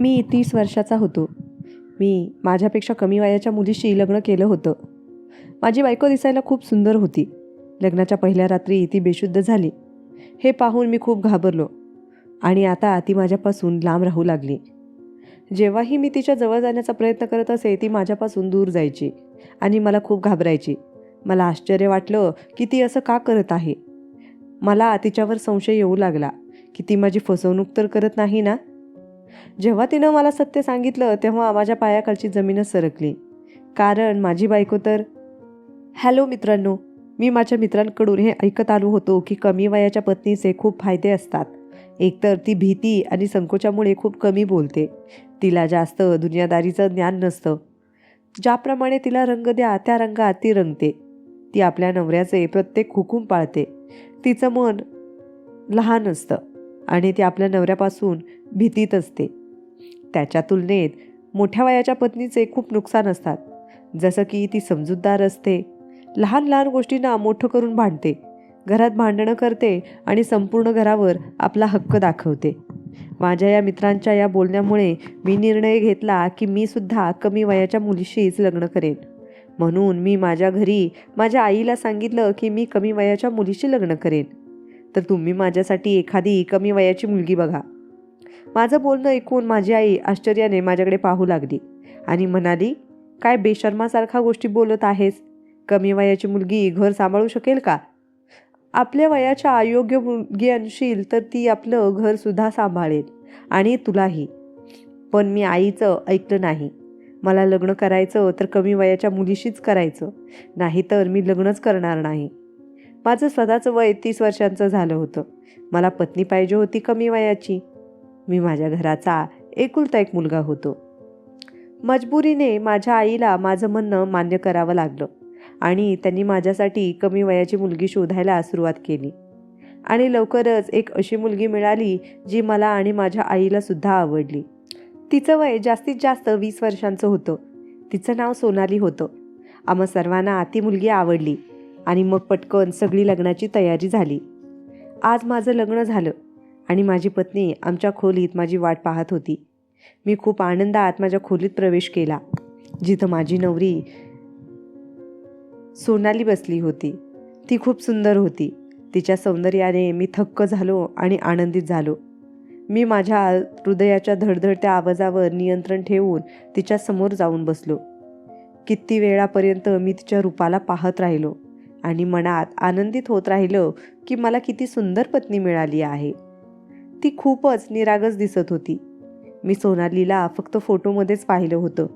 मी 30 वर्षाचा होतो. मी माझ्यापेक्षा कमी वयाच्या मुलीशी लग्न केलं होतं. माझी बायको दिसायला खूप सुंदर होती. लग्नाच्या पहिल्या रात्री ती बेशुद्ध झाली. हे पाहून मी खूप घाबरलो आणि आता ती माझ्यापासून लांब राहू लागली. जेव्हाही मी तिच्या जवळ जाण्याचा प्रयत्न करत असे ती माझ्यापासून दूर जायची आणि मला खूप घाबरायची. मला आश्चर्य वाटलं की ती असं का करत आहे. मला तिच्यावर संशय येऊ लागला की ती माझी फसवणूक तर करत नाही ना. जेव्हा तिनं मला सत्य सांगितलं तेव्हा माझ्या पायाखालची जमीनच सरकली. कारण माझी बायको तर... हॅलो मित्रांनो, मी माझ्या मित्रांकडून हे ऐकत आलो होतो की कमी वयाच्या पत्नीचे खूप फायदे असतात. एकतर ती भीती आणि संकोचामुळे खूप कमी बोलते. तिला जास्त दुनियादारीचं ज्ञान नसतं. ज्याप्रमाणे तिला रंग द्या त्या रंगात ती रंगते. ती आपल्या नवऱ्याचे प्रत्येक हुकूम पाळते. तिचं मन लहान असतं आणि ती आपल्या नवऱ्यापासून भीतीत असते. त्याच्या तुलनेत मोठ्या वयाच्या पत्नीचे खूप नुकसान असतात. जसं की ती समजूतदार असते, लहान लहान गोष्टींना मोठं करून भांडते, घरात भांडणं करते आणि संपूर्ण घरावर आपला हक्क दाखवते. माझ्या या मित्रांच्या या बोलण्यामुळे मी निर्णय घेतला की मी सुद्धा कमी वयाच्या मुलीशीच लग्न करेन. म्हणून मी माझ्या घरी माझ्या आईला सांगितलं की मी कमी वयाच्या मुलीशी लग्न करेन, तर तुम्ही माझ्यासाठी एखादी कमी वयाची मुलगी बघा. माझं बोलणं ऐकून माझी आई आश्चर्याने माझ्याकडे पाहू लागली आणि म्हणाली, काय बेशर्मासारखा गोष्टी बोलत आहेस? कमी वयाची मुलगी घर सांभाळू शकेल का? आपल्या वयाच्या अयोग्य मुलगी आणशील तर ती आपलं घरसुद्धा सांभाळेल आणि तुलाही. पण मी आईचं ऐकलं नाही. मला लग्न करायचं तर कमी वयाच्या मुलीशीच करायचं, नाहीतर मी लग्नच करणार नाही. माझं स्वतःचं वय 30 वर्षांचं झालं होतं. मला पत्नी पाहिजे होती कमी वयाची. मी माझ्या घराचा एकुलता एक मुलगा होतो. मजबुरीने माझ्या आईला माझं म्हणणं मान्य करावं लागलं आणि त्यांनी माझ्यासाठी कमी वयाची मुलगी शोधायला सुरुवात केली. आणि लवकरच एक अशी मुलगी मिळाली जी मला आणि माझ्या आईला सुद्धा आवडली. तिचं वय जास्तीत जास्त 20 वर्षांचं होतं. तिचं नाव सोनाली होतं. आम्हा सर्वांना ती मुलगी आवडली आणि मग पटकन सगळी लग्नाची तयारी झाली. आज माझं लग्न झालं आणि माझी पत्नी आमच्या खोलीत माझी वाट पाहत होती. मी खूप आनंदात माझ्या खोलीत प्रवेश केला, जिथं माझी नवरी सोनाली बसली होती. ती खूप सुंदर होती. तिच्या सौंदर्याने मी थक्क झालो आणि आनंदित झालो. मी माझ्या हृदयाच्या धडधडत्या आवाजावर नियंत्रण ठेवून तिच्या समोर जाऊन बसलो. किती वेळापर्यंत मी तिच्या रूपाला पाहत राहिलो आणि मनात आनंदित होत राहिलो की मला किती सुंदर पत्नी मिळाली आहे. ती खूपच निरागस दिसत होती. मी सोनालीला फक्त फोटोमध्येच पाहिलं होतं,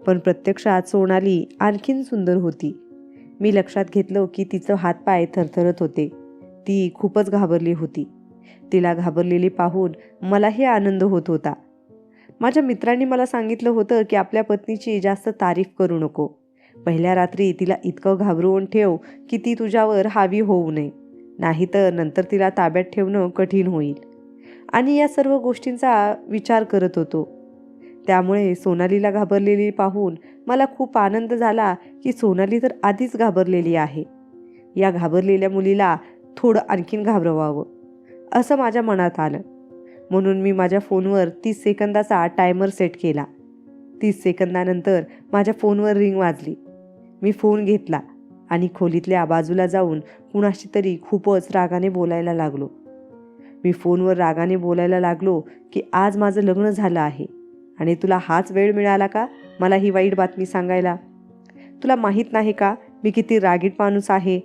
पण प्रत्यक्षात सोनाली आणखीन सुंदर होती. मी लक्षात घेतलं की तिचं हातपाय थरथरत होते. ती खूपच घाबरली होती. तिला घाबरलेली पाहून मलाही आनंद होत होता. माझ्या मित्रांनी मला सांगितलं होतं की आपल्या पत्नीची जास्त तारीफ करू नको. पहिल्या रात्री तिला इतकं घाबरवून ठेव की ती तुझ्यावर हावी होऊ नये, नाहीतर नंतर तिला ताब्यात ठेवणं कठीण होईल. आणि या सर्व गोष्टींचा विचार करत होतो. त्यामुळे सोनालीला घाबरलेली पाहून मला खूप आनंद झाला की सोनाली तर आधीच घाबरलेली आहे. या घाबरलेल्या मुलीला थोडं आणखीन घाबरवावं असं माझ्या मनात आलं. म्हणून मी माझ्या फोनवर 30 सेकंदाचा टायमर सेट केला. 30 सेकंदानंतर माझ्या फोनवर रिंग वाजली. मी फोन घेतला आणि खोलीतल्या बाजूला जाऊन कुणाशी तरी खूपच रागाने बोलायला लागलो. मी फोनवर रागाने बोलायला लागलो की आज माझं लग्न झालं आहे आणि तुला हाच वेळ मिळाला का मला ही वाईट बातमी सांगायला? तुला माहीत नाही का मी किती रागीट माणूस आहे?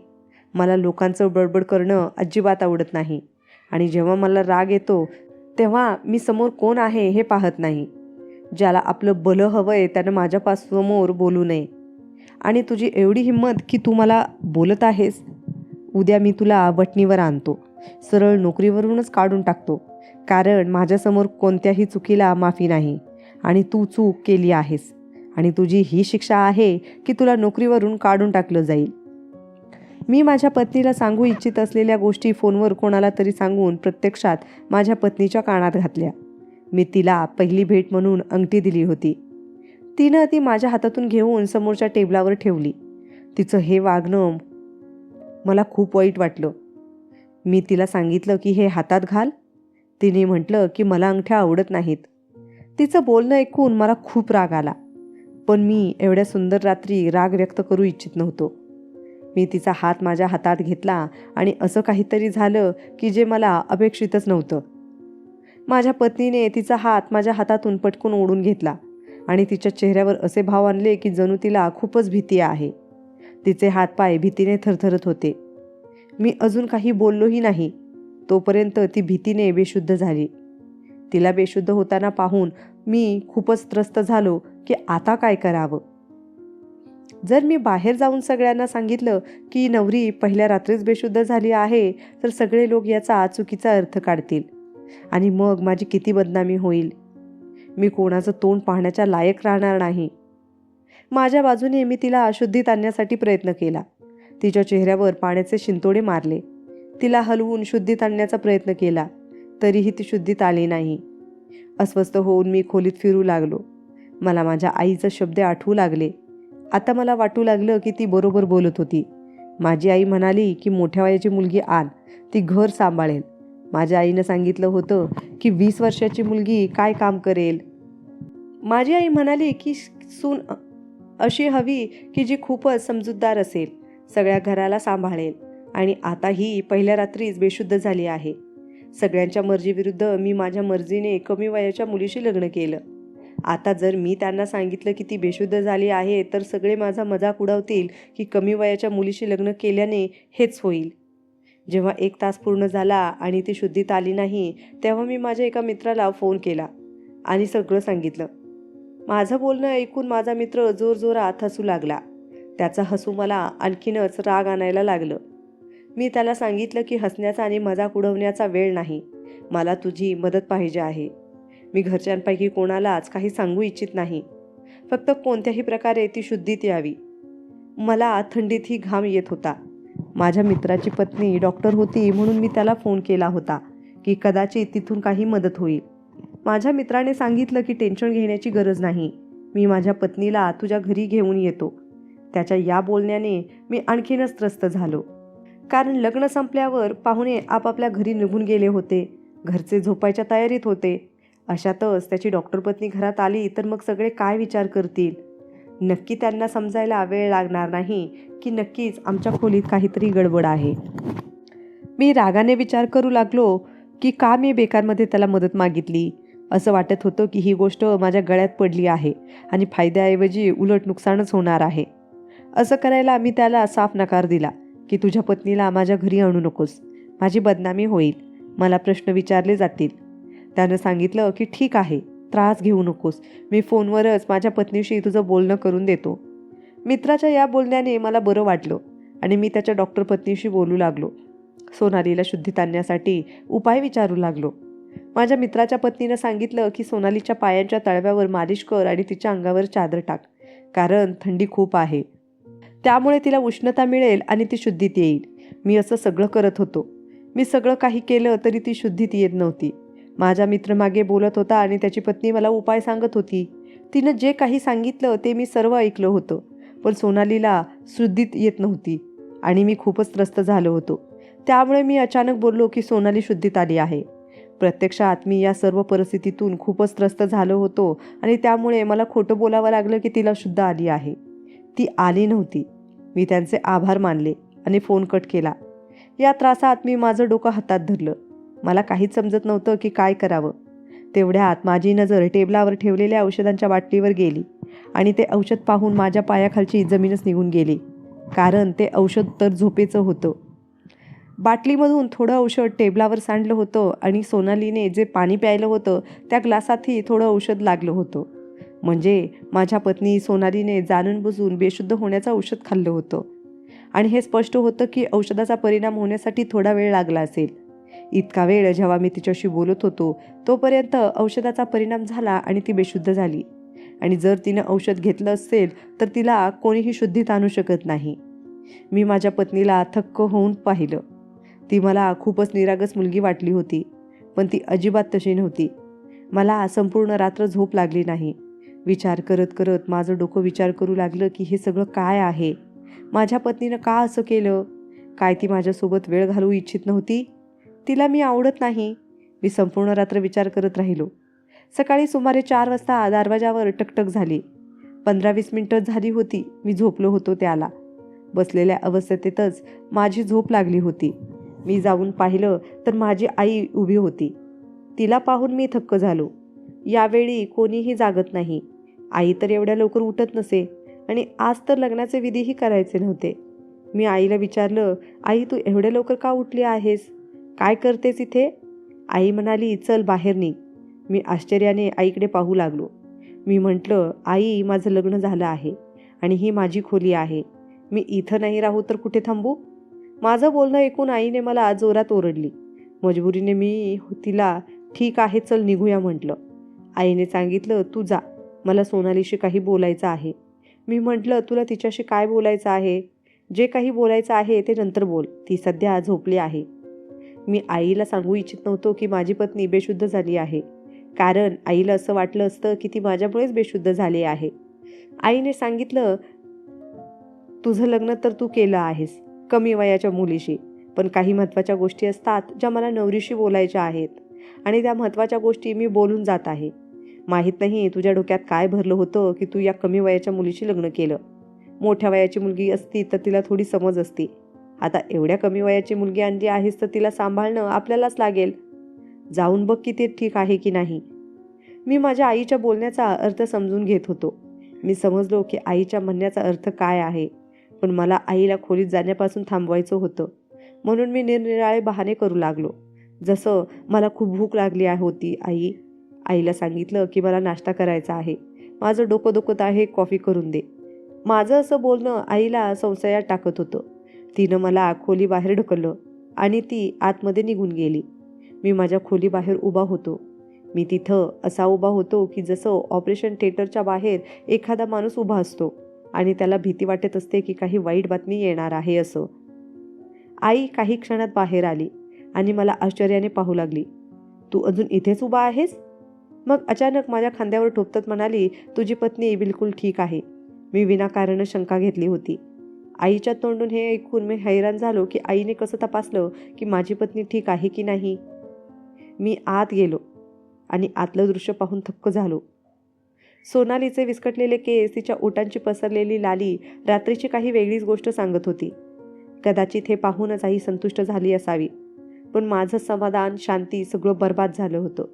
मला लोकांचं बडबड करणं अजिबात आवडत नाही आणि जेव्हा मला राग येतो तेव्हा मी समोर कोण आहे हे पाहत नाही. ज्याला आपलं भलं हवंय त्यानं माझ्यासमोर बोलू नये. आणि तुझी एवढी हिंमत की तू मला बोलत आहेस? उद्या मी तुला वटणीवर आणतो, सरळ नोकरीवरूनच काढून टाकतो, कारण माझ्यासमोर कोणत्याही चुकीला माफी नाही आणि तू चूक केली आहेस आणि तुझी ही शिक्षा आहे की तुला नोकरीवरून काढून टाकलं जाईल. मी माझ्या पत्नीला सांगू इच्छित असलेल्या गोष्टी फोनवर कोणाला तरी सांगून प्रत्यक्षात माझ्या पत्नीच्या कानात घातल्या. मी तिला पहिली भेट म्हणून अंगठी दिली होती. तिनं ती माझ्या हातातून घेऊन समोरच्या टेबलावर ठेवली. तिचं हे वागणं मला खूप वाईट वाटलं. मी तिला सांगितलं की हे हातात घाल. तिने म्हटलं की मला अंगठ्या आवडत नाहीत. तिचं बोलणं ऐकून मला खूप राग आला, पण मी एवढ्या सुंदर रात्री राग व्यक्त करू इच्छित नव्हतो. मी तिचा हात माझ्या हातात घेतला आणि असं काहीतरी झालं की जे मला अपेक्षितच नव्हतं. माझ्या पत्नीने तिचा हात माझ्या हातातून पटकून ओढून घेतला आणि तिच्या चेहऱ्यावर असे भाव आणले की जणू तिला खूपच भीती आहे. तिचे हातपाय भीतीने थरथरत होते. मी अजून काही बोललोही नाही. तोपर्यंत ती भीतीने बेशुद्ध झाली. तिला बेशुद्ध होताना पाहून मी खूपच त्रस्त झालो की आता काय करावं. जर मी बाहेर जाऊन सगळ्यांना सांगितलं की नवरी पहिल्या रात्रीच बेशुद्ध झाली आहे, तर सगळे लोक याचा चुकीचा अर्थ काढतील आणि मग माझी किती बदनामी होईल. मी कोणाचं तोंड पाहण्याच्या लायक राहणार नाही. माझ्या बाजूने मी तिला अशुद्धीत आणण्यासाठी प्रयत्न केला. तिच्या चेहऱ्यावर पाण्याचे शिंतोडे मारले. तिला हलवून शुद्धीत आणण्याचा प्रयत्न केला, तरीही ती शुद्धीत आली नाही. अस्वस्थ होऊन मी खोलीत फिरू लागलो. मला माझ्या आईचे शब्द आठवू लागले. आता मला वाटू लागलं की ती बरोबर बोलत होती. माझी आई म्हणाली की मोठ्या वयाची मुलगी आण, ती घर सांभाळेल. माझ्या आईनं सांगितलं होतं की 20 वर्षाची मुलगी काय काम करेल. माझी आई म्हणाली की सून अशी हवी की जी खूपच समजूतदार असेल, सगळ्या घराला सांभाळेल. आणि आता ही पहिल्या रात्रीच बेशुद्ध झाली आहे. सगळ्यांच्या मर्जीविरुद्ध मी माझ्या मर्जीने कमी वयाच्या मुलीशी लग्न केलं. आता जर मी त्यांना सांगितलं की ती बेशुद्ध झाली आहे, तर सगळे माझा मजाक उडवतील की कमी वयाच्या मुलीशी लग्न केल्याने हेच होईल. जेव्हा 1 तास पूर्ण झाला आणि ती शुद्धीत आली नाही, तेव्हा मी माझ्या एका मित्राला फोन केला आणि सगळं सांगितलं. माझं बोलणं ऐकून माझा मित्र जोरजोरात हसू लागला. त्याचं हसू मला आणखीनच राग आणायला लागलं. मी त्याला सांगितलं की हसण्याचा आणि मजाक उडवण्याचा वेळ नाही. मला तुझी मदत पाहिजे आहे. मी घरच्यांपैकी कोणालाच काही सांगू इच्छित नाही. फक्त कोणत्याही प्रकारे ती शुद्धीत यावी. मला थंडीतही घाम येत होता. माझ्या मित्राची पत्नी डॉक्टर होती, म्हणून मी त्याला फोन केला होता की कदाचित तिथून काही मदत होईल. माझ्या मित्राने सांगितलं की टेन्शन घेण्याची गरज नाही. मी माझ्या पत्नीला तुझ्या घरी घेऊन येतो. त्याच्या या बोलण्याने मी आणखीनच त्रस्त झालो. कारण लग्न संपल्यावर पाहुणे आपापल्या घरी निघून गेले होते. घरचे झोपायच्या तयारीत होते. अशातच त्याची डॉक्टर पत्नी घरात आली तर मग सगळे काय विचार करतील. नक्की त्यांना समजायला वेळ लागणार नाही की नक्कीच आमच्या खोलीत काहीतरी गडबड आहे. मी रागाने विचार करू लागलो की का मी बेकारमध्ये त्याला मदत मागितली. असं वाटत होतं की ही गोष्ट माझ्या गळ्यात पडली आहे आणि फायद्याऐवजी उलट नुकसानच होणार आहे. असं करायला मी त्याला साफ नकार दिला की तुझ्या पत्नीला माझ्या घरी आणू नकोस. माझी बदनामी होईल. मला प्रश्न विचारले जातील. त्यानं सांगितलं की ठीक आहे, त्रास घेऊ नकोस. मी फोनवरच माझ्या पत्नीशी तुझं बोलणं करून देतो. मित्राच्या या बोलण्याने मला बरं वाटलं आणि मी त्याच्या डॉक्टर पत्नीशी बोलू लागलो. सोनालीला शुद्धीत आणण्यासाठी उपाय विचारू लागलो. माझ्या मित्राच्या पत्नीनं सांगितलं की सोनालीच्या पायांच्या तळव्यावर मालिश कर आणि तिच्या अंगावर चादर टाक, कारण थंडी खूप आहे. त्यामुळे तिला उष्णता मिळेल आणि ती शुद्धीत येईल. मी असं सगळं करत होतो. मी सगळं काही केलं तरी ती शुद्धीत येत नव्हती. माझा मित्र मागे बोलत होता आणि त्याची पत्नी मला उपाय सांगत होती. तिनं जे काही सांगितलं ते मी सर्व ऐकलं होतं, पण सोनालीला शुद्धीत येत नव्हती आणि मी खूपच त्रस्त झालो होतो. त्यामुळे मी अचानक बोललो की सोनाली शुद्धीत आली आहे. प्रत्यक्षात मी या सर्व परिस्थितीतून खूपच त्रस्त झालो होतो आणि त्यामुळे मला खोटं बोलावं लागलं की तिला शुद्ध आली आहे. ती आली नव्हती. मी त्यांचे आभार मानले आणि फोन कट केला. या त्रासात मी माझं डोकं हातात धरलं. मला काहीच समजत नव्हतं की काय करावं. तेवढ्यात माझी नजर टेबलावर ठेवलेल्या औषधांच्या बाटलीवर गेली आणि ते औषध पाहून माझ्या पायाखालची जमीनच निघून गेली, कारण ते औषध तर झोपेचं होतं. बाटलीमधून थोडं औषध टेबलावर सांडलं होतं आणि सोनालीने जे पाणी प्यायलं होतं त्या ग्लासातही थोडं औषध लागलं होतं. म्हणजे माझ्या पत्नी सोनालीने जाणून बुजून बेशुद्ध होण्याचं औषध खाल्लं होतं आणि हे स्पष्ट होतं की औषधाचा परिणाम होण्यासाठी थोडा वेळ लागला असेल. इतका वेळ जेव्हा मी तिच्याशी बोलत होतो तोपर्यंत औषधाचा परिणाम झाला आणि ती बेशुद्ध झाली. आणि जर तिनं औषध घेतलं असेल तर तिला कोणीही शुद्धीत आणू शकत नाही. मी माझ्या पत्नीला थक्क होऊन पाहिलं. ती मला खूपच निरागस मुलगी वाटली होती, पण ती अजिबात तशी नव्हती. मला संपूर्ण रात्र झोप लागली नाही. विचार करत करत माझं डोकं विचार करू लागलं की हे सगळं काय आहे. माझ्या पत्नीनं का असं केलं. काय ती माझ्यासोबत वेळ घालवू इच्छित नव्हती. तिला मी आवडत नाही. मी संपूर्ण रात्र विचार करत राहिलो. सकाळी सुमारे 4 वाजता दरवाजावर टकटक झाली. 15-20 मिनिटं झाली होती. मी झोपलो होतो त्याला. बसलेल्या अवस्थेतच माझी झोप लागली होती. मी जाऊन पाहिलं तर माझी आई उभी होती. तिला पाहून मी थक्क झालो. यावेळी कोणीही जागत नाही. आई तर एवढ्या लवकर उठत नसे आणि आज तर लग्नाचे विधीही करायचे नव्हते. मी आईला विचारलं, आई तू एवढ्या लवकर का उठली आहेस? काय करतेस इथे? आई म्हणाली, चल बाहेर निघ. मी आश्चर्याने आईकडे पाहू लागलो. मी म्हटलं, आई माझं लग्न झालं आहे आणि ही माझी खोली आहे. मी इथं नाही राहू तर कुठे थांबू? माझं बोलणं ऐकून आईने मला जोरात ओरडली. मजबुरीने मी तिला ठीक आहे चल निघूया म्हटलं. आईने सांगितलं, तू जा, मला सोनालीशी काही बोलायचं आहे. मी म्हटलं, तुला तिच्याशी काय बोलायचं आहे? जे काही बोलायचं आहे ते नंतर बोल, ती सध्या झोपली आहे. मी आईला सांगू इच्छित नव्हतो की माझी पत्नी बेशुद्ध झाली आहे, कारण आईला असं वाटलं असतं की ती माझ्यामुळेच बेशुद्ध झाली आहे. आईने सांगितलं, तुझं लग्न तर तू केलं आहेस कमी वयाच्या मुलीशी, पण काही महत्त्वाच्या गोष्टी असतात ज्या मला नवरीशी बोलायच्या आहेत आणि त्या महत्त्वाच्या गोष्टी मी बोलून जात आहे. माहीत नाही तुझ्या डोक्यात काय भरलं होतं की तू या कमी वयाच्या मुलीशी लग्न केलं. मोठ्या वयाची मुलगी असती तर तिला थोडी समज असती. आता एवढ्या कमी वयाची मुलगी आणली आहेस तर तिला सांभाळणं आपल्यालाच लागेल. जाऊन बघ की ते ठीक आहे की नाही. मी माझ्या आईच्या बोलण्याचा अर्थ समजून घेत होतो. मी समजलो की आईच्या म्हणण्याचा अर्थ काय आहे, पण मला आईला खोलीत जाण्यापासून थांबवायचं होतं. म्हणून मी निरनिराळे बहाणे करू लागलो. जसं मला खूप भूक लागली होती आईला सांगितलं की मला नाश्ता करायचा आहे, माझं डोकं दुखत आहे, कॉफी करून दे. माझं असं बोलणं आईला संशयात टाकत होतं. तिनं मला खोलीबाहेर ढकललं आणि ती आतमध्ये निघून गेली. मी माझ्या खोलीबाहेर उभा होतो. मी तिथं असा उभा होतो की जसं ऑपरेशन थिएटरच्या बाहेर एखादा माणूस उभा असतो आणि त्याला भीती वाटत असते की काही वाईट बातमी येणार आहे असं. आई काही क्षणात बाहेर आली आणि मला आश्चर्याने पाहू लागली. तू अजून इथेच उभा आहेस? मग अचानक माझ्या खांद्यावर ठोपतत म्हणाली, तुझी पत्नी बिलकुल ठीक आहे. मी विनाकारण शंका घेतली होती. आईच्या तोंडून हे ऐकून मी हैराण झालो की आईने कसं तपासलं की माझी पत्नी ठीक आहे की नाही. मी आत गेलो आणि आतलं दृश्य पाहून थक्क झालो. सोनालीचे विस्कटलेले केस, तिच्या ओठांची पसरलेली लाली रात्रीची काही वेगळीच गोष्ट सांगत होती. कदाचित हे पाहूनच आई संतुष्ट झाली असावी, पण माझं समाधान, शांती सगळं बर्बाद झालं होतं.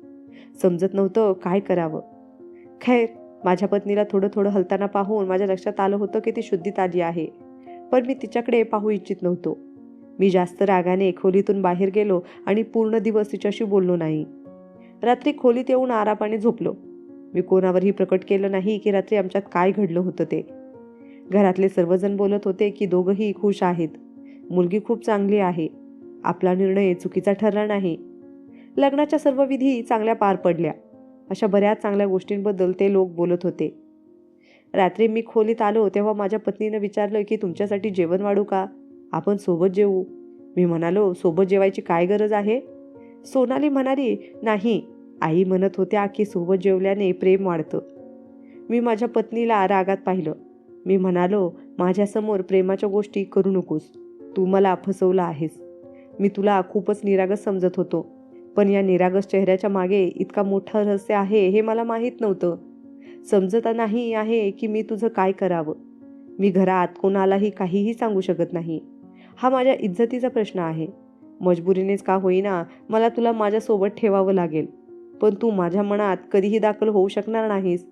समजत नव्हतं काय करावं. खैर, माझ्या पत्नीला थोडं थोडं हलताना पाहून माझ्या लक्षात आलं होतं की ती शुद्धीत आली आहे, पण मी तिच्याकडे पाहू इच्छित नव्हतो. मी जास्त रागाने खोलीतून बाहेर गेलो आणि पूर्ण दिवस तिच्याशी बोललो नाही. रात्री खोलीत येऊन आरामाने झोपलो. मी कोणावरही प्रकट केलं नाही की रात्री आमच्यात काय घडलं होतं ते. घरातले सर्वजण बोलत होते की दोघंही खुश आहेत. मुलगी खूप चांगली आहे. आपला निर्णय चुकीचा ठरला नाही. लग्नाच्या सर्व विधी चांगल्या पार पडल्या, अशा बऱ्याच चांगल्या गोष्टींबद्दल ते लोक बोलत होते. रात्री मी खोलीत आलो तेव्हा माझ्या पत्नीनं विचारलं की तुमच्यासाठी जेवण वाढू का? आपण सोबत जेवू. मी म्हणालो, सोबत जेवायची काय गरज आहे? सोनाली म्हणाली, नाही, आई म्हणत होत्या की सोबत जेवल्याने प्रेम वाढतं. मी माझ्या पत्नीला रागात पाहिलं. मी म्हणालो, माझ्यासमोर प्रेमाच्या गोष्टी करू नकोस. तू मला फसवलं आहेस. मी तुला खूपच निरागस समजत होतो, पण या निरागस चेहऱ्याच्या मागे इतका मोठं रहस्य आहे हे मला माहीत नव्हतं. समजत नाही आहे की मी तुझं काय करावं. मी घरात कोणालाही काहीही सांगू शकत नाही. हा माझ्या इज्जतीचा प्रश्न आहे. मजबुरीनेच का होईना मला तुला माझ्यासोबत ठेवावं लागेल, पण तू माझ्या मनात कधीही दाखल होऊ शकणार नाहीस.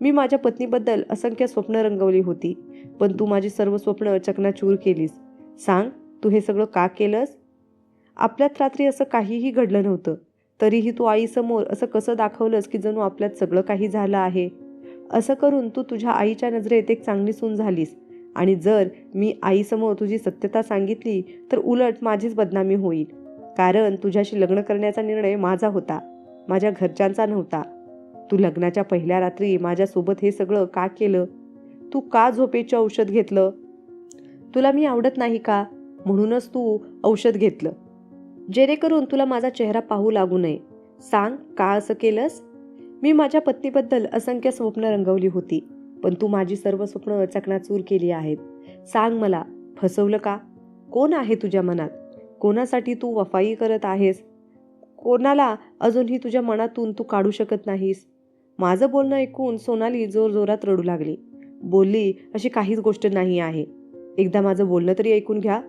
मी माझ्या पत्नीबद्दल असंख्य स्वप्न रंगवली होती, पण तू माझी सर्व स्वप्न चकनाचूर केलीस. सांग, तू हे सगळं का केलंस? आपल्यात रात्री असं काहीही घडलं नव्हतं, तरीही तू आईसमोर असं कसं दाखवलंस की जणू आपल्यात सगळं काही झालं आहे. असं करून तू तुझ्या आईच्या नजरेत एक चांगली सून झालीस, आणि जर मी आईसमोर तुझी सत्यता सांगितली तर उलट माझीच बदनामी होईल, कारण तुझ्याशी लग्न करण्याचा निर्णय माझा होता, माझ्या घरच्यांचा नव्हता. तू लग्नाच्या पहिल्या रात्री माझ्यासोबत हे सगळं का केलं? तू का झोपेचं औषध घेतलं? तुला मी आवडत नाही का, म्हणूनच तू औषध घेतलं, जेणेकरून तुला माझा चेहरा पाहू लागू नये. सांग, का असं केलंस? मी माझ्या पत्नीबद्दल असंख्य स्वप्न रंगवली होती, पण तू माझी सर्व स्वप्न चकनाचूर केली आहेत. सांग, मला फसवलं का? कोण आहे तुझ्या मनात? कोणासाठी तू वफाई करत आहेस? कोणाला अजूनही तुझ्या मनातून तू काढू शकत नाहीस. माझं बोलणं ऐकून सोनाली जोरजोरात रडू लागली. बोलली, अशी काहीच गोष्ट नाही आहे. एकदा माझं बोलणं तरी ऐकून घ्या.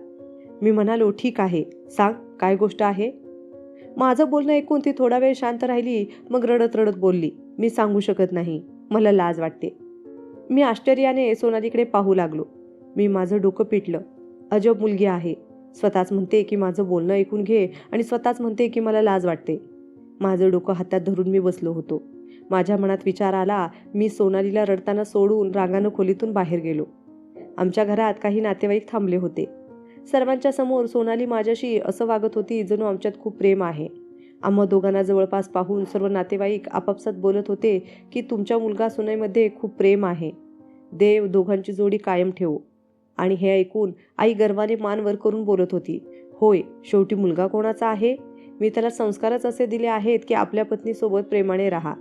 मी म्हणालो, ठीक आहे, सांग काय गोष्ट आहे. माझं बोलणं ऐकून ती थोडा वेळ शांत राहिली. मग रडत रडत बोलली, मी सांगू शकत नाही, मला लाज वाटते. मी आश्चर्याने सोनालीकडे पाहू लागलो. मी माझं डोकं पिटलं. अजब मुलगी आहे. स्वतःच म्हणते की माझं बोलणं ऐकून घे आणि स्वतःच म्हणते की मला लाज वाटते. माझं डोकं हातात धरून मी बसलो होतो. माझ्या मनात विचार आला. मी सोनालीला रडताना सोडून रागानं खोलीतून बाहेर गेलो. आमच्या घरात काही नातेवाईक थांबले होते. सर्वांच्या समोर सोनाली माझ्याशी असं वागत होती जणू आमच्यात खूप प्रेम आहे. आम्हा दोघांना जवळपास पाहून सर्व नातेवाईक आपापसात बोलत होते की तुमच्या मुलगा सुनेमध्ये खूप प्रेम आहे. देव दोघांची जोडी कायम ठेवो. आणि हे ऐकून आई गर्वाने मान वर करून बोलत होती, होय, शेवटी मुलगा कोणाचा आहे? मी त्याला संस्कारच असे दिले आहेत की आपल्या पत्नीसोबत प्रेमाने राहा.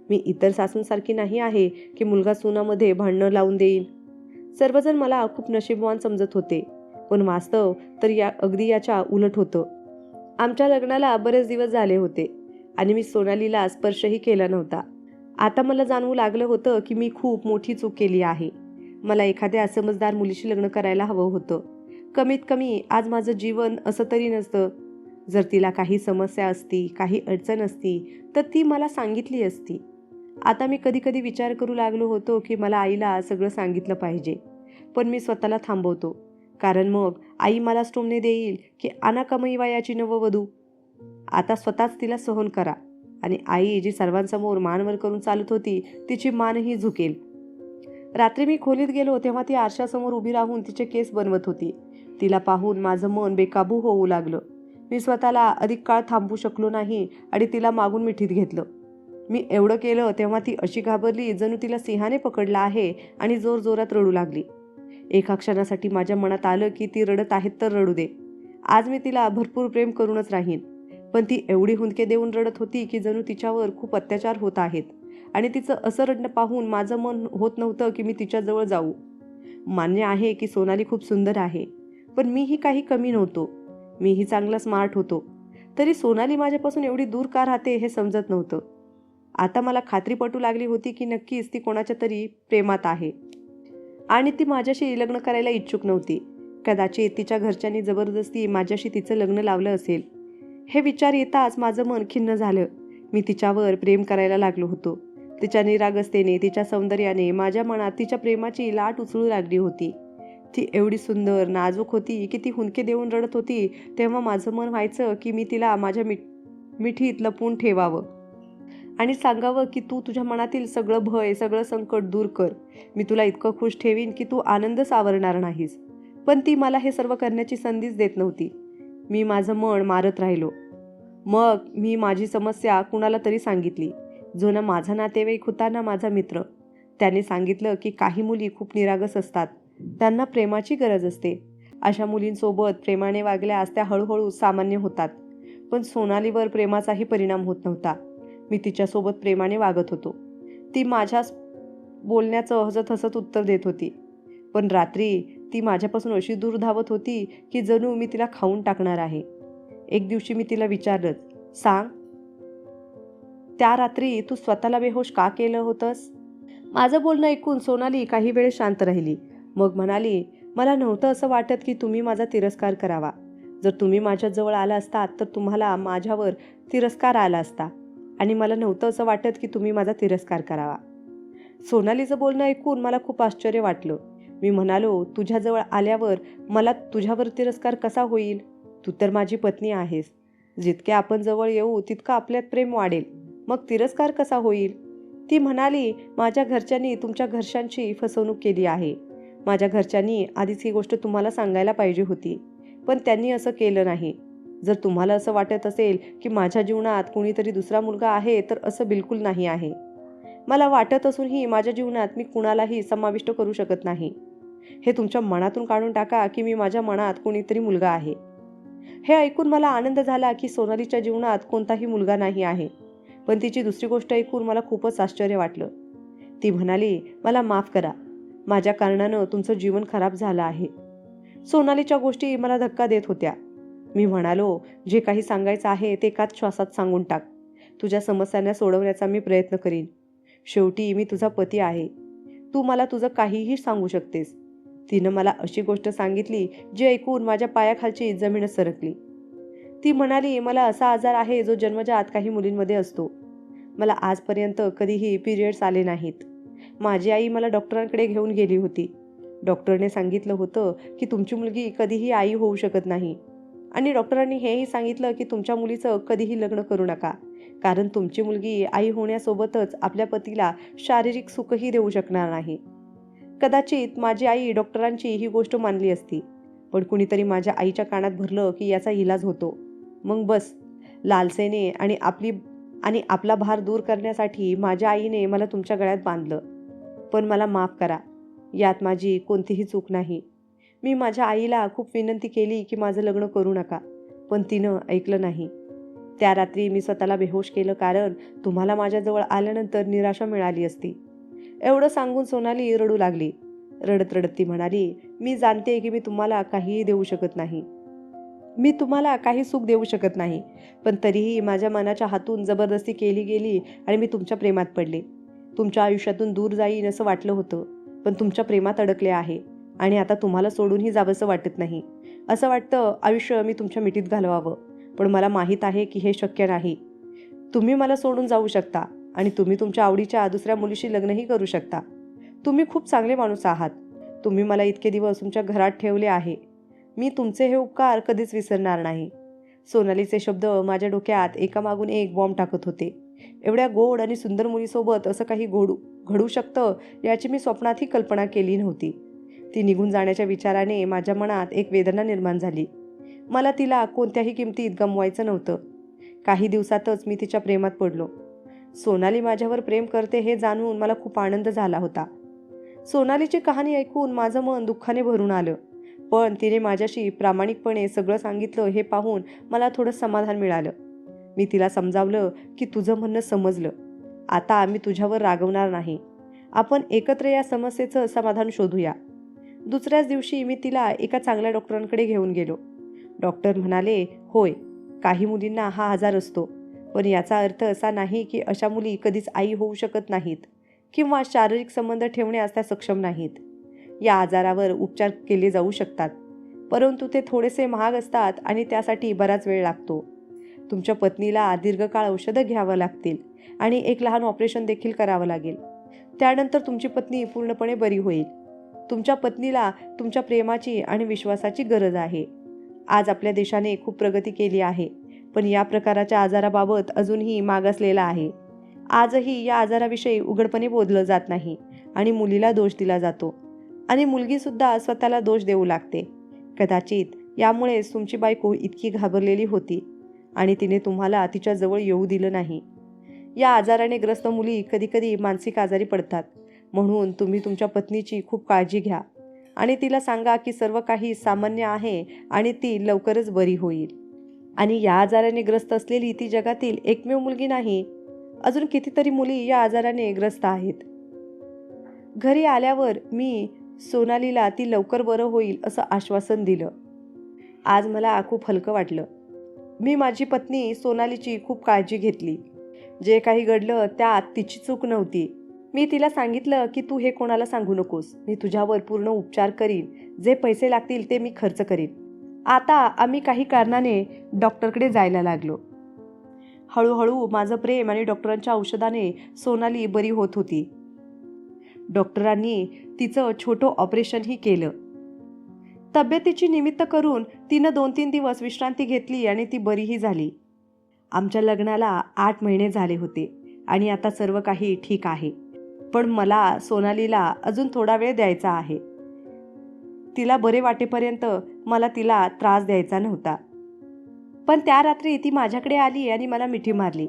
मी इतर सासूंसारखी नाही आहे की मुलगा सुनामध्ये भांडणं लावून देईन. सर्वजण मला खूप नशीबवान समजत होते, पण वास्तव तर अगदी याच्या उलट होतं. आमच्या लग्नाला बरेच दिवस झाले होते आणि मी सोनालीला स्पर्शही केला नव्हता. आता मला जाणवू लागलं होतं की मी खूप मोठी चूक केली आहे. मला एखाद्या समजदार मुलीशी लग्न करायला हवं होतं. कमीत कमी आज माझं जीवन असं तरी नसतं. जर तिला काही समस्या असती, काही अडचण असती तर ती मला सांगितली असती. आता मी कधी कधी विचार करू लागलो होतो की मला आईला सगळं सांगितलं पाहिजे, पण मी स्वतःला थांबवतो, कारण मग आई मला टोमणे देईल की आणा कमाई वयाची नववधू. आता स्वतःच तिला सहन करा आणि आई जी सर्वांसमोर मानवर करून चालत होती तिची मानही झुकेल. रात्री मी खोलीत गेलो तेव्हा ती आरशासमोर उभी राहून तिचे केस बनवत होती. तिला पाहून माझं मन बेकाबू होऊ लागलं. मी स्वतःला अधिक काळ थांबवू शकलो नाही आणि तिला मागून मिठीत घेतलं. मी एवढं केलं तेव्हा ती अशी घाबरली जणू तिला सिंहाने पकडला आहे आणि जोरजोरात रडू लागली. एका क्षणासाठी माझ्या मनात आलं की ती रडत आहेत तर रडू दे. आज मी तिला भरपूर प्रेम करूनच राहीन. पण ती एवढी हुंदके देऊन रडत होती की जणू तिच्यावर खूप अत्याचार होत आहेत आणि तिचं असं रडणं पाहून माझं मन होत नव्हतं की मी तिच्याजवळ जाऊ. मान्य आहे की सोनाली खूप सुंदर आहे, पण मीही काही कमी नव्हतो. मीही चांगला स्मार्ट होतो. तरी सोनाली माझ्यापासून एवढी दूर का राहते हे समजत नव्हतं. आता मला खात्री पटू लागली होती की नक्कीच ती कोणाच्या तरी प्रेमात आहे आणि ती माझ्याशी लग्न करायला इच्छुक नव्हती. कदाचित तिच्या घरच्यांनी जबरदस्ती माझ्याशी तिचं लग्न लावलं असेल. हे विचार येताच माझं मन खिन्न झालं. मी तिच्यावर प्रेम करायला लागलो होतो. तिच्या निरागसतेने, तिच्या सौंदर्याने माझ्या मनात तिच्या प्रेमाची लाट उचलू लागली होती. ती एवढी सुंदर, नाजूक होती की ती हुंदके देऊन रडत होती तेव्हा माझं मन व्हायचं की मी तिला माझ्या मिठीत लपवून ठेवावं आणि सांगावं की तू तुझ्या मनातील सगळं भय, सगळं संकट दूर कर. मी तुला इतकं खुश ठेवीन की तू आनंद सावरणार नाहीस. पण ती मला हे सर्व करण्याची संधीच देत नव्हती. मी माझं मन मारत राहिलो. मग मी माझी समस्या कुणाला तरी सांगितली. जो ना माझा नातेवाईक होता ना माझा मित्र. त्याने सांगितलं की काही मुली खूप निरागस असतात, त्यांना प्रेमाची गरज असते. अशा मुलींसोबत प्रेमाने वागल्यास त्या हळूहळू सामान्य होतात. पण सोनालीवर प्रेमाचाही परिणाम होत नव्हता. मी तिच्यासोबत प्रेमाने वागत होतो. ती माझ्या बोलण्याचं हसत हसत उत्तर देत होती. पण रात्री ती माझ्यापासून अशी दूर धावत होती की जणू मी तिला खाऊन टाकणार आहे. एक दिवशी मी तिला विचारलं, सांग, त्या रात्री तू स्वतःला बेहोश का केलं होतंस? माझं बोलणं ऐकून सोनाली काही वेळ शांत राहिली. मग म्हणाली, मला नव्हतं असं वाटत की तुम्ही माझा तिरस्कार करावा. जर तुम्ही माझ्याजवळ आला असतात तर तुम्हाला माझ्यावर तिरस्कार आला असता आणि मला नव्हतं असं वाटत की तुम्ही माझा तिरस्कार करावा. सोनालीचं बोलणं ऐकून मला खूप आश्चर्य वाटलं. मी म्हणालो, तुझ्याजवळ आल्यावर मला तुझ्यावर तिरस्कार कसा होईल? तू तर माझी पत्नी आहेस. जितके आपण जवळ येऊ तितकं आपल्यात प्रेम वाढेल. मग तिरस्कार कसा होईल? ती म्हणाली, माझ्या घरच्यांनी तुमच्या घरच्यांची फसवणूक केली आहे. माझ्या घरच्यांनी आधीच ही गोष्ट तुम्हाला सांगायला पाहिजे होती, पण त्यांनी असं केलं नाही. जर तुम्हाला असं वाटत असेल की माझ्या जीवनात कोणीतरी दुसरा मुलगा आहे तर असं बिलकुल नाही आहे. मला वाटत असूनही माझ्या जीवनात मी कुणालाही समाविष्ट करू शकत नाही. हे तुमच्या मनातून काढून टाका की मी माझ्या मनात कोणीतरी मुलगा आहे. हे ऐकून मला आनंद झाला की सोनालीच्या जीवनात कोणताही मुलगा नाही आहे. पण तिची दुसरी गोष्ट ऐकून मला खूपच आश्चर्य वाटलं. ती म्हणाली, मला माफ करा, माझ्या कारणानं तुमचं जीवन खराब झालं आहे. सोनालीच्या गोष्टी मला धक्का देत होत्या. मी म्हणालो, जे काही सांगायचं आहे ते एकाच श्वासात सांगून टाक. तुझ्या समस्यांना सोडवण्याचा मी प्रयत्न करीन. शेवटी मी तुझा पती आहे. तू मला तुझं काहीही सांगू शकतेस. तिनं मला अशी गोष्ट सांगितली जी ऐकून माझ्या पायाखालची जमीनच सरकली. ती म्हणाली, मला असा आजार आहे जो जन्मजात काही मुलींमध्ये असतो. मला आजपर्यंत कधीही पिरियड्स आले नाहीत. माझी आई मला डॉक्टरांकडे घेऊन गेली होती. डॉक्टरने सांगितलं होतं की तुमची मुलगी कधीही आई होऊ शकत नाही. आणि डॉक्टरांनी हेही सांगितलं की तुमच्या मुलीचं कधीही लग्न करू नका, कारण तुमची मुलगी आई होण्यासोबतच आपल्या पतीला शारीरिक सुखही देऊ शकणार नाही. कदाचित माझी आई डॉक्टरांची ही गोष्ट मानली असती, पण कुणीतरी माझ्या आईच्या कानात भरलं की याचा इलाज होतो. मग बस, लालसेने आणि आपला भार दूर करण्यासाठी माझ्या आईने मला तुमच्या गळ्यात बांधलं. पण मला माफ करा, यात माझी कोणतीही चूक नाही. मी माझ्या आईला खूप विनंती केली की माझं लग्न करू नका, पण तिनं ऐकलं नाही. त्या रात्री मी स्वतःला बेहोश केलं, कारण तुम्हाला माझ्याजवळ आल्यानंतर निराशा मिळाली असती. एवढं सांगून सोनाली रडू लागली. रडत रडत ती म्हणाली, मी जाणते की मी तुम्हाला काहीही देऊ शकत नाही. मी तुम्हाला काही सुख देऊ शकत नाही, पण तरीही माझ्या मनाच्या हातून जबरदस्ती केली गेली आणि मी तुमच्या प्रेमात पडले. तुमच्या आयुष्यातून दूर जाईन असं वाटलं होतं, पण तुमच्या प्रेमात अडकले आहे आणि आता तुम्हाला सोडूनही जावंसं वाटत नाही. असं वाटतं आयुष्य मी तुमच्या मिठीत घालवावं, पण मला माहीत आहे की हे शक्य नाही. तुम्ही मला सोडून जाऊ शकता आणि तुम्ही तुमच्या आवडीच्या दुसऱ्या मुलीशी लग्नही करू शकता. तुम्ही खूप चांगले माणूस आहात. तुम्ही मला इतके दिवस तुमच्या घरात ठेवले आहे. मी तुमचे हे उपकार कधीच विसरणार नाही. सोनालीचे शब्द माझ्या डोक्यात एकामागून एक बॉम्ब टाकत होते. एवढ्या गोड आणि सुंदर मुलीसोबत असं काही घडू शकतं याची मी स्वप्नातही कल्पना केली नव्हती. ती निघून जाण्याच्या विचाराने माझ्या मनात एक वेदना निर्माण झाली. मला तिला कोणत्याही किमतीत गमवायचं नव्हतं. काही दिवसातच मी तिच्या प्रेमात पडलो. सोनाली माझ्यावर प्रेम करते हे जाणून मला खूप आनंद झाला होता. सोनालीची कहाणी ऐकून माझं मन दुःखाने भरून आलं, पण तिने माझ्याशी प्रामाणिकपणे सगळं सांगितलं हे पाहून मला थोडं समाधान मिळालं. मी तिला समजावलं की तुझं म्हणणं समजलं. आता आम्ही तुझ्यावर रागवणार नाही. आपण एकत्र या समस्येचं समाधान शोधूया. दुसऱ्याच दिवशी मी तिला एका चांगल्या डॉक्टरांकडे घेऊन गेलो. डॉक्टर म्हणाले, होय, काही मुलींना हा आजार असतो, पण याचा अर्थ असा नाही की अशा मुली कधीच आई होऊ शकत नाहीत किंवा शारीरिक संबंध ठेवण्यास त्या सक्षम नाहीत. या आजारावर उपचार केले जाऊ शकतात, परंतु ते थोडेसे महाग असतात आणि त्यासाठी बराच वेळ लागतो. तुमच्या पत्नीला दीर्घकाळ औषधं घ्यावं लागतील आणि एक लहान ऑपरेशन देखील करावं लागेल. त्यानंतर तुमची पत्नी पूर्णपणे बरी होईल. तुमच्या पत्नीला तुमच्या प्रेमाची आणि विश्वासाची गरज आहे. आज आपल्या देशाने खूप प्रगती केली आहे, पण या प्रकारच्या आजाराबाबत अजूनही मागासलेला आहे. आजही या आजाराविषयी उघडपणे बोललं जात नाही आणि मुलीला दोष दिला जातो आणि मुलगीसुद्धा स्वतःला दोष देऊ लागते. कदाचित यामुळेच तुमची बायको इतकी घाबरलेली होती आणि तिने तुम्हाला तिच्याजवळ येऊ दिलं नाही. या आजाराने ग्रस्त मुली कधीकधी मानसिक आजारी पडतात, म्हणून तुम्ही तुमच्या पत्नीची खूप काळजी घ्या आणि तिला सांगा की सर्व काही सामान्य आहे आणि ती लवकरच बरी होईल. आणि या आजाराने ग्रस्त असलेली ती जगातील एकमेव मुलगी नाही, अजून कितीतरी मुली या आजाराने ग्रस्त आहेत. घरी आल्यावर मी सोनालीला ती लवकर बरं होईल असं आश्वासन दिलं. आज मला खूप हलकं वाटलं. मी माझी पत्नी सोनालीची खूप काळजी घेतली. जे काही घडलं त्यात तिची चूक नव्हती. मी तिला सांगितलं की तू हे कोणाला सांगू नकोस. मी तुझ्यावर पूर्ण उपचार करीन. जे पैसे लागतील ते मी खर्च करीन. आता आम्ही काही कारणाने डॉक्टरकडे जायला लागलो. हळूहळू माझं प्रेम आणि डॉक्टरांच्या औषधाने सोनाली बरी होत होती. डॉक्टरांनी तिचं छोटं ऑपरेशनही केलं. तब्येतीची निमित्त करून तिनं 2-3 दिवस विश्रांती घेतली आणि ती बरीही झाली. आमच्या लग्नाला 8 महिने झाले होते आणि आता सर्व काही ठीक आहे. पण मला सोनालीला अजून थोडा वेळ द्यायचा आहे. तिला बरे वाटेपर्यंत मला तिला त्रास द्यायचा नव्हता. पण त्या रात्री ती माझ्याकडे आली आणि मला मिठी मारली.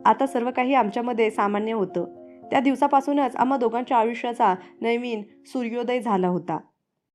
आता सर्व काही आमच्यामध्ये सामान्य होतं. त्या दिवसापासूनच आम्हा दोघांच्या आयुष्याचा नवीन सूर्योदय झाला होता.